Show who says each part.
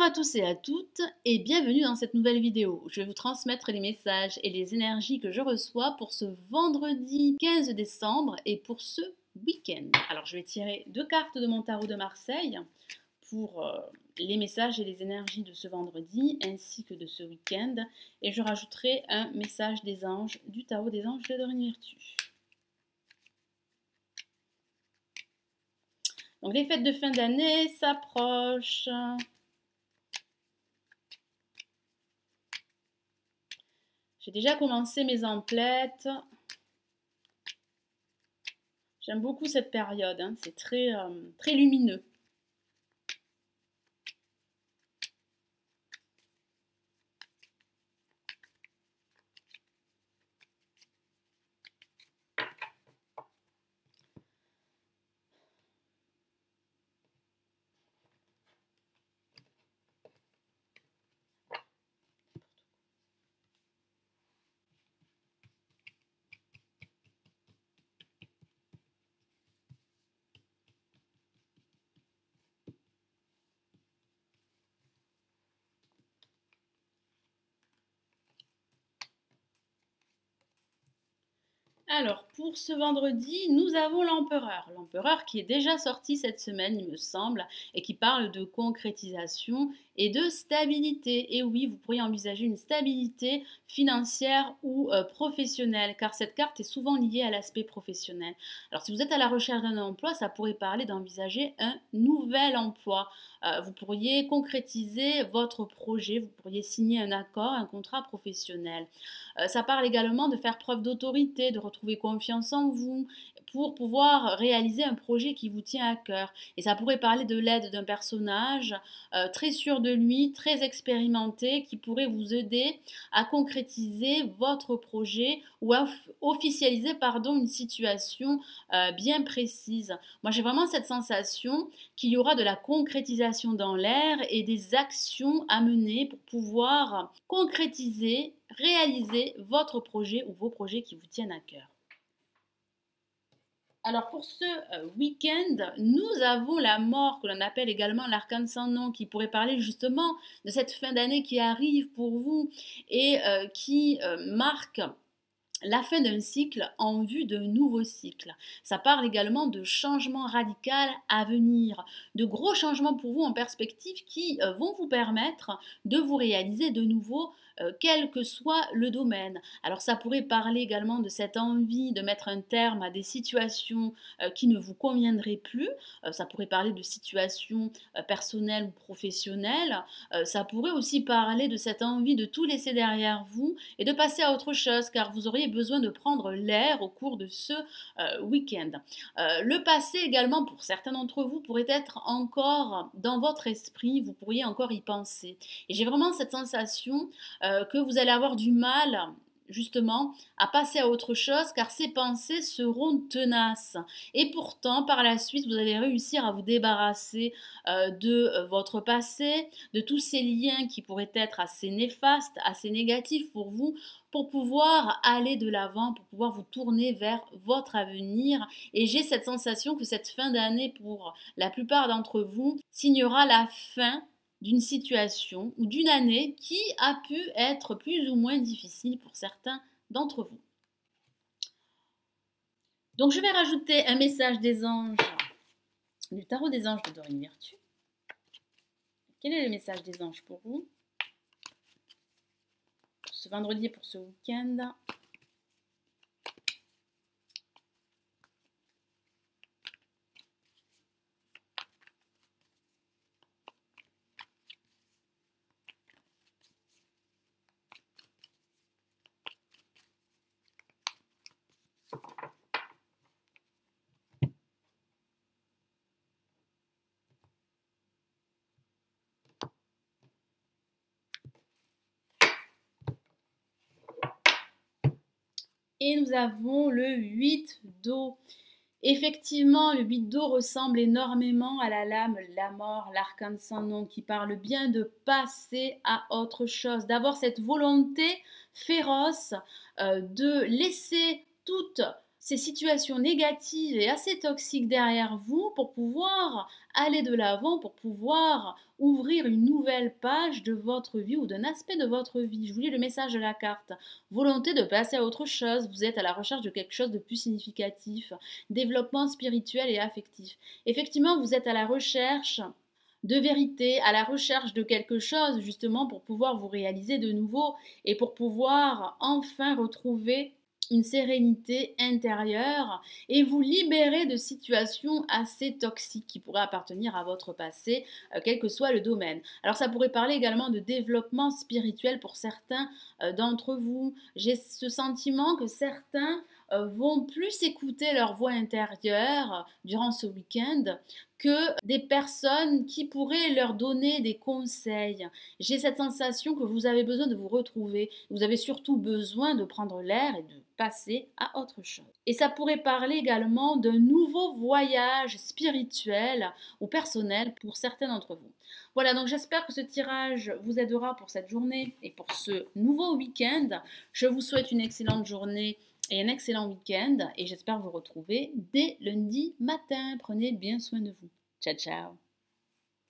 Speaker 1: à tous et à toutes et bienvenue dans cette nouvelle vidéo. Je vais vous transmettre les messages et les énergies que je reçois pour ce vendredi 15 décembre et pour ce week-end. Alors je vais tirer deux cartes de mon tarot de Marseille pour les messages et les énergies de ce vendredi ainsi que de ce week-end et je rajouterai un message des anges du tarot des anges de Dorine Virtue. Donc les fêtes de fin d'année s'approchent. J'ai déjà commencé mes emplettes. J'aime beaucoup cette période, hein. C'est très lumineux. Alors, pour ce vendredi, nous avons l'empereur. L'empereur qui est déjà sorti cette semaine, il me semble, et qui parle de concrétisation et de stabilité. Et oui, vous pourriez envisager une stabilité financière ou professionnelle, car cette carte est souvent liée à l'aspect professionnel. Alors, si vous êtes à la recherche d'un emploi, ça pourrait parler d'envisager un nouvel emploi. Vous pourriez concrétiser votre projet, vous pourriez signer un accord, un contrat professionnel. Ça parle également de faire preuve d'autorité, de retrouver confiance en vous pour pouvoir réaliser un projet qui vous tient à cœur. Et ça pourrait parler de l'aide d'un personnage très sûr de lui, très expérimenté, qui pourrait vous aider à concrétiser votre projet ou à officialiser une situation bien précise. Moi, j'ai vraiment cette sensation qu'il y aura de la concrétisation dans l'air et des actions à mener pour pouvoir concrétiser, réaliser votre projet ou vos projets qui vous tiennent à cœur. Alors pour ce week-end, nous avons la mort que l'on appelle également l'arcane sans nom qui pourrait parler justement de cette fin d'année qui arrive pour vous et qui marque la fin d'un cycle en vue d'un nouveau cycle. Ça parle également de changements radicaux à venir, de gros changements pour vous en perspective qui vont vous permettre de vous réaliser de nouveau quel que soit le domaine. Alors ça pourrait parler également de cette envie de mettre un terme à des situations qui ne vous conviendraient plus. Ça pourrait parler de situations personnelles ou professionnelles. Ça pourrait aussi parler de cette envie de tout laisser derrière vous et de passer à autre chose car vous auriez besoin de prendre l'air au cours de ce week-end. Le passé également pour certains d'entre vous pourrait être encore dans votre esprit, vous pourriez encore y penser. Et j'ai vraiment cette sensation que vous allez avoir du mal justement à passer à autre chose car ces pensées seront tenaces et pourtant par la suite vous allez réussir à vous débarrasser de votre passé, de tous ces liens qui pourraient être assez néfastes, assez négatifs pour vous pour pouvoir aller de l'avant, pour pouvoir vous tourner vers votre avenir et j'ai cette sensation que cette fin d'année pour la plupart d'entre vous signera la fin d'une situation ou d'une année qui a pu être plus ou moins difficile pour certains d'entre vous. Donc je vais rajouter un message des anges, du tarot des anges de Dorine Virtue. Quel est le message des anges pour vous? Pour ce vendredi et pour ce week-end. Et nous avons le 8 d'eau. Effectivement, le 8 d'eau ressemble énormément à la lame, la mort, l'arcane sans nom, qui parle bien de passer à autre chose, d'avoir cette volonté féroce de laisser toute ces situations négatives et assez toxiques derrière vous pour pouvoir aller de l'avant, pour pouvoir ouvrir une nouvelle page de votre vie ou d'un aspect de votre vie. Je vous lis le message de la carte. Volonté de passer à autre chose, vous êtes à la recherche de quelque chose de plus significatif, développement spirituel et affectif. Effectivement, vous êtes à la recherche de vérité, à la recherche de quelque chose justement pour pouvoir vous réaliser de nouveau et pour pouvoir enfin retrouver une sérénité intérieure et vous libérer de situations assez toxiques qui pourraient appartenir à votre passé, quel que soit le domaine. Alors ça pourrait parler également de développement spirituel pour certains d'entre vous. J'ai ce sentiment que certains vont plus écouter leur voix intérieure durant ce week-end que des personnes qui pourraient leur donner des conseils. J'ai cette sensation que vous avez besoin de vous retrouver. Vous avez surtout besoin de prendre l'air et de passer à autre chose. Et ça pourrait parler également d'un nouveau voyage spirituel ou personnel pour certains d'entre vous. Voilà, donc j'espère que ce tirage vous aidera pour cette journée et pour ce nouveau week-end. Je vous souhaite une excellente journée et un excellent week-end et j'espère vous retrouver dès lundi matin. Prenez bien soin de vous. Ciao, ciao.